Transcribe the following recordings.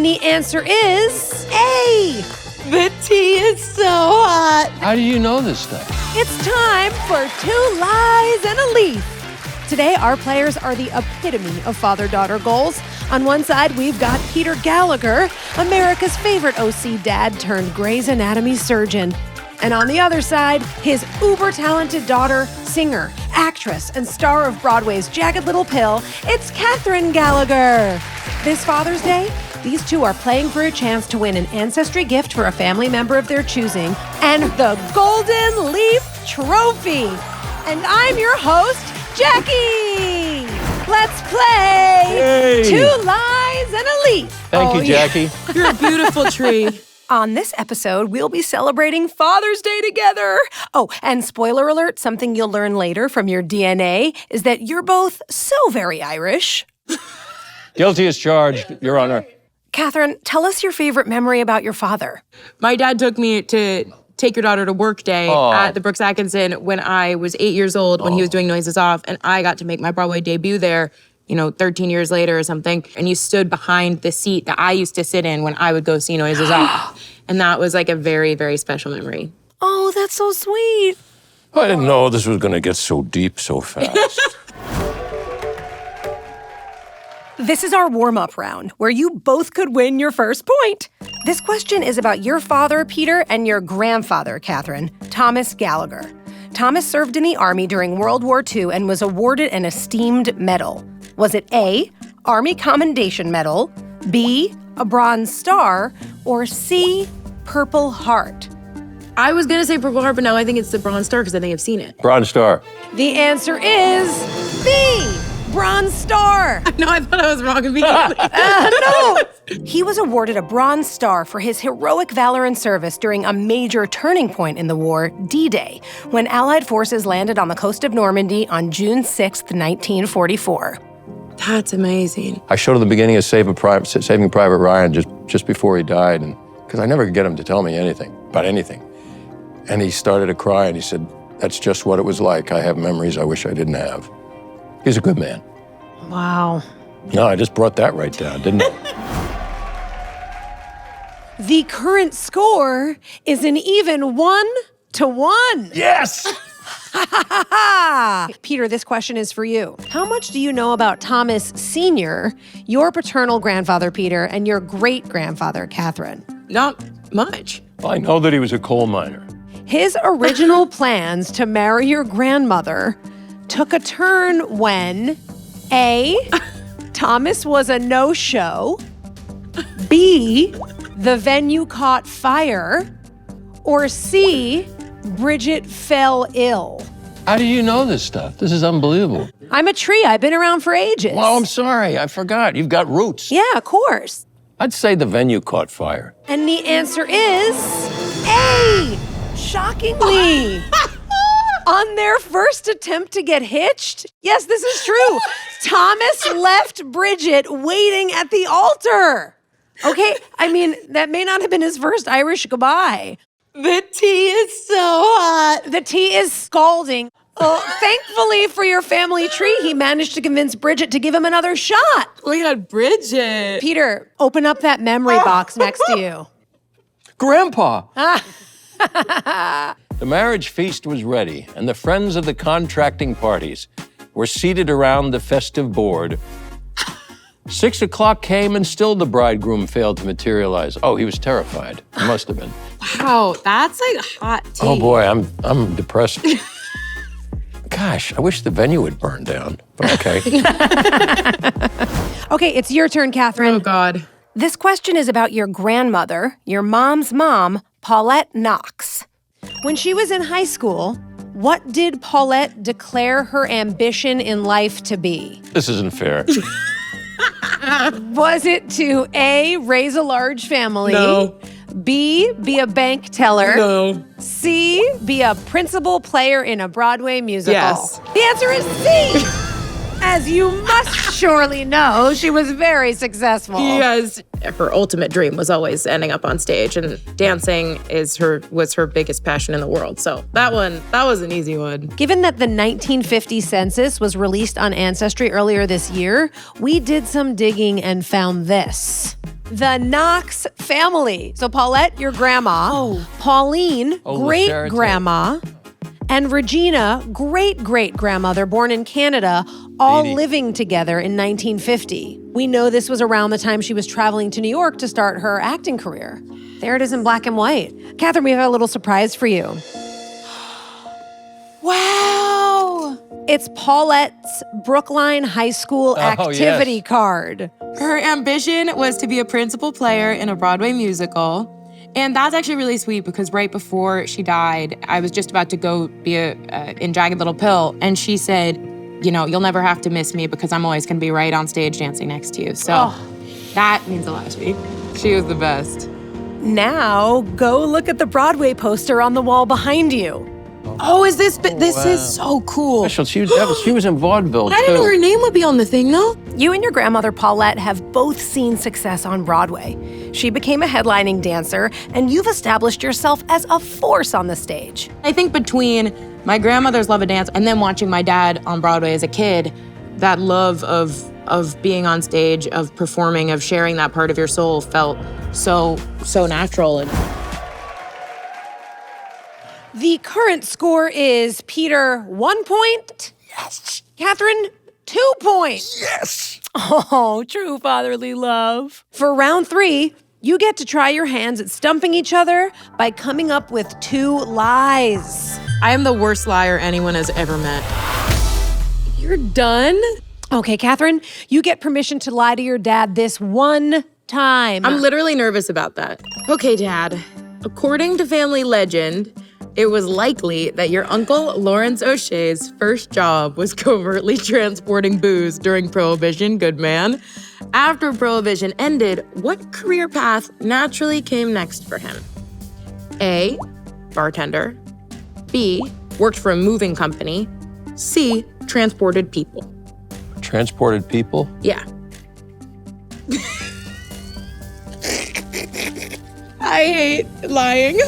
And the answer is A. The tea is so hot. How do you know this stuff? It's time for 2 Lies and a Leaf. Today, our players are the epitome of father-daughter goals. On one side, we've got Peter Gallagher, America's favorite OC dad turned Grey's Anatomy surgeon. And on the other side, his uber-talented daughter, singer, actress, and star of Broadway's Jagged Little Pill, it's Kathryn Gallagher. This Father's Day, these two are playing for a chance to win an Ancestry gift for a family member of their choosing and the Golden Leaf Trophy. And I'm your host, Jackie. Let's play 2 Lies and a Leaf. Thank you, Jackie. You're a beautiful tree. On this episode, we'll be celebrating Father's Day together. Oh, and spoiler alert, something you'll learn later from your DNA is that you're both so very Irish. Guilty as charged, Your Honor. Kathryn, tell us your favorite memory about your father. My dad took me to Take Your Daughter to Work Day at the Brooks Atkinson when I was 8 years old when he was doing Noises Off, and I got to make my Broadway debut there, 13 years later or something, and you stood behind the seat that I used to sit in when I would go see Noises Off. And that was like a very, very special memory. Oh, that's so sweet. I didn't know this was going to get so deep so fast. This is our warm-up round, where you both could win your first point. This question is about your father, Peter, and your grandfather, Kathryn, Thomas Gallagher. Thomas served in the Army during World War II and was awarded an esteemed medal. Was it A, Army Commendation Medal, B, a Bronze Star, or C, Purple Heart? I was gonna say Purple Heart, but now I think it's the Bronze Star because I think I've seen it. Bronze Star. The answer is B, Bronze Star. No, I thought I was wrong immediately. No! He was awarded a Bronze Star for his heroic valor and service during a major turning point in the war, D-Day, when Allied forces landed on the coast of Normandy on June 6th, 1944. That's amazing. I showed him the beginning of Saving Private Ryan just before he died, and because I never could get him to tell me anything about anything. And he started to cry, and he said, "That's just what it was like. I have memories I wish I didn't have." He's a good man. Wow. No, I just brought that right down, didn't I? The current score is an even 1-1. Yes! Peter, this question is for you. How much do you know about Thomas Sr., your paternal grandfather, Peter, and your great-grandfather, Kathryn? Not much. I know that he was a coal miner. His original plans to marry your grandmother took a turn when A, Thomas was a no-show, B, the venue caught fire, or C, Bridget fell ill. How do you know this stuff? This is unbelievable. I'm a tree. I've been around for ages. Well, I'm sorry. I forgot. You've got roots. Yeah, of course. I'd say the venue caught fire. And the answer is A, shockingly. On their first attempt to get hitched, yes, this is true, Thomas left Bridget waiting at the altar. Okay, I mean, that may not have been his first Irish goodbye. The tea is so hot. The tea is scalding. Thankfully for your family tree, he managed to convince Bridget to give him another shot. We got Bridget. Peter, open up that memory box next to you. Grandpa! The marriage feast was ready, and the friends of the contracting parties were seated around the festive board. 6 o'clock came, and still the bridegroom failed to materialize. Oh, he was terrified. He must have been. Wow, that's like hot tea. Oh boy, I'm depressed. Gosh, I wish the venue would burn down, but okay. Okay, it's your turn, Kathryn. Oh, God. This question is about your grandmother, your mom's mom, Paulette Knox. When she was in high school, what did Paulette declare her ambition in life to be? This isn't fair. Was it to A, raise a large family? No. B, be a bank teller? No. C, be a principal player in a Broadway musical? Yes. The answer is C. as you must surely know, she was very successful. Yes. Her ultimate dream was always ending up on stage, and dancing was her biggest passion in the world. So that was an easy one. Given that the 1950 census was released on Ancestry earlier this year, we did some digging and found this. The Knox family. So Paulette, your grandma. Oh. Pauline, great-grandma. And Regina, great-great-grandmother, born in Canada, all living together in 1950. We know this was around the time she was traveling to New York to start her acting career. There it is in black and white. Kathryn, we have a little surprise for you. Wow. It's Paulette's Brookline High School activity card. Her ambition was to be a principal player in a Broadway musical. And that's actually really sweet because right before she died, I was just about to go be in Jagged Little Pill. And she said, you know, you'll never have to miss me because I'm always going to be right on stage dancing next to you. So that means a lot to me. She was the best. Now, go look at the Broadway poster on the wall behind you. Oh, is this? This is so cool. Special. She was in vaudeville, I didn't know her name would be on the thing, though. You and your grandmother, Paulette, have both seen success on Broadway. She became a headlining dancer, and you've established yourself as a force on the stage. I think between my grandmother's love of dance and then watching my dad on Broadway as a kid, that love of being on stage, of performing, of sharing that part of your soul felt so natural. And the current score is Peter 1 point. Yes. Kathryn 2 points. Yes. Oh, true fatherly love. For round 3, you get to try your hands at stumping each other by coming up with 2 lies. I am the worst liar anyone has ever met. You're done? Okay, Kathryn, you get permission to lie to your dad this one time. I'm literally nervous about that. Okay, Dad. According to family legend, it was likely that your uncle Lawrence O'Shea's first job was covertly transporting booze during Prohibition, good man. After Prohibition ended, what career path naturally came next for him? A, bartender. B, worked for a moving company. C, transported people. Transported people? Yeah. I hate lying.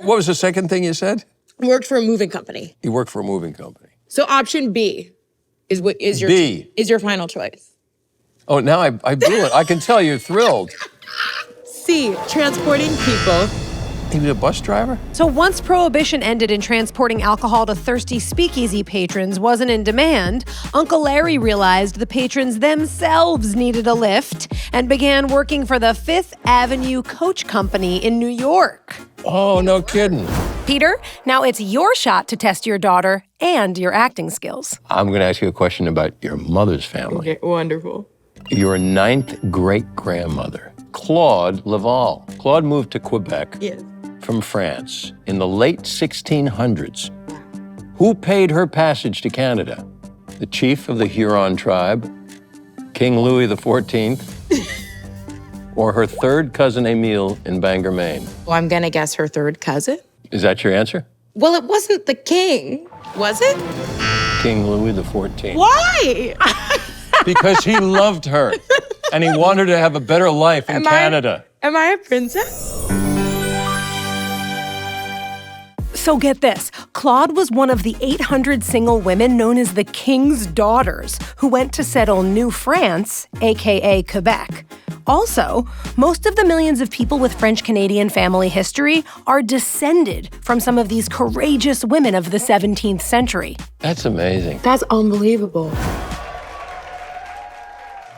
What was the second thing you said? Worked for a moving company. He worked for a moving company. So option B is your final choice. Oh, now I blew it. I can tell you're thrilled. C, transporting people. He was a bus driver? So once Prohibition ended and transporting alcohol to thirsty speakeasy patrons wasn't in demand, Uncle Larry realized the patrons themselves needed a lift and began working for the Fifth Avenue Coach Company in New York. Oh, no kidding. Peter, now it's your shot to test your daughter and your acting skills. I'm going to ask you a question about your mother's family. Okay, wonderful. Your 9th great-grandmother, Claude Laval. Claude moved to Quebec. Yes. From France in the late 1600s. Who paid her passage to Canada? The chief of the Huron tribe, King Louis XIV, or her third cousin Emile in Bangor, Maine? Well, I'm gonna guess her third cousin. Is that your answer? Well, it wasn't the king, was it? King Louis XIV. Why? Because he loved her, and he wanted her to have a better life in Canada. Am I a princess? So get this, Claude was one of the 800 single women known as the King's Daughters who went to settle New France, aka Quebec. Also, most of the millions of people with French-Canadian family history are descended from some of these courageous women of the 17th century. That's amazing. That's unbelievable.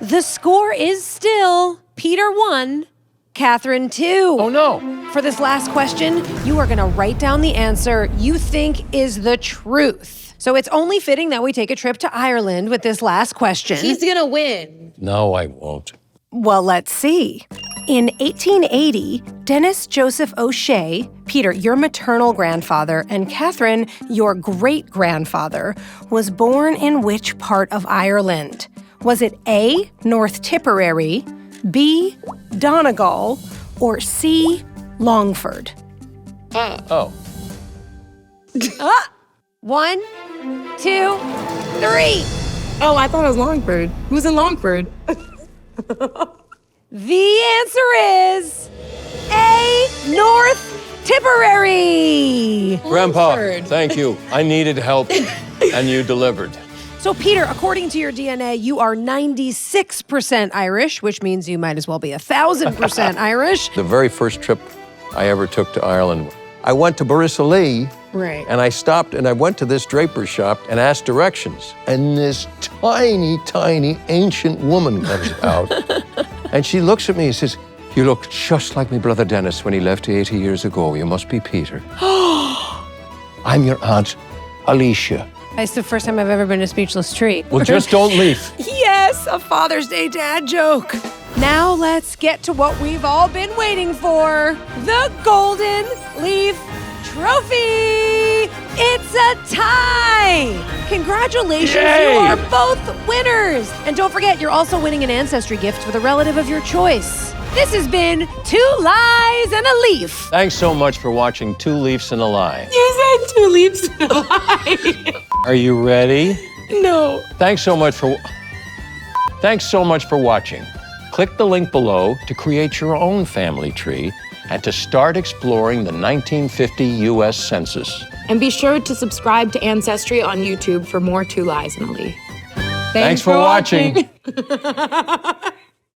The score is still Peter 1, Kathryn 2. Oh, no. For this last question, you are going to write down the answer you think is the truth. So it's only fitting that we take a trip to Ireland with this last question. He's gonna win. No, I won't. Well, let's see. In 1880, Dennis Joseph O'Shea, Peter, your maternal grandfather, and Kathryn, your great-grandfather, was born in which part of Ireland? Was it A, North Tipperary, B, Donegal, or C, Longford? Oh. 1, 2, 3. Oh, I thought it was Longford. Who's in Longford? The answer is A, North Tipperary. Grandpa, thank you. I needed help, and you delivered. So, Peter, according to your DNA, you are 96% Irish, which means you might as well be 1,000% Irish. The very first trip I ever took to Ireland, I went to Borrisoleigh, Right. and I stopped and I went to this draper shop and asked directions. And this tiny, tiny ancient woman comes out, and she looks at me and says, "You look just like my brother Dennis when he left 80 years ago. You must be Peter." "I'm your aunt, Alicia." It's the first time I've ever been a speechless treat. Well, just don't leave. Yes, a Father's Day dad joke. Now let's get to what we've all been waiting for, the Golden Leaf Trophy. It's a tie. Congratulations, Yay! you are both winners. And don't forget, you're also winning an Ancestry gift with a relative of your choice. This has been 2 Lies and a Leaf. Thanks so much for watching Two Leafs and a Lie. You said 2 leaps and a lie. Are you ready? No. Thanks so much for watching. Click the link below to create your own family tree and to start exploring the 1950 U.S. Census. And be sure to subscribe to Ancestry on YouTube for more 2 Lies and a Leaf. Thanks for watching.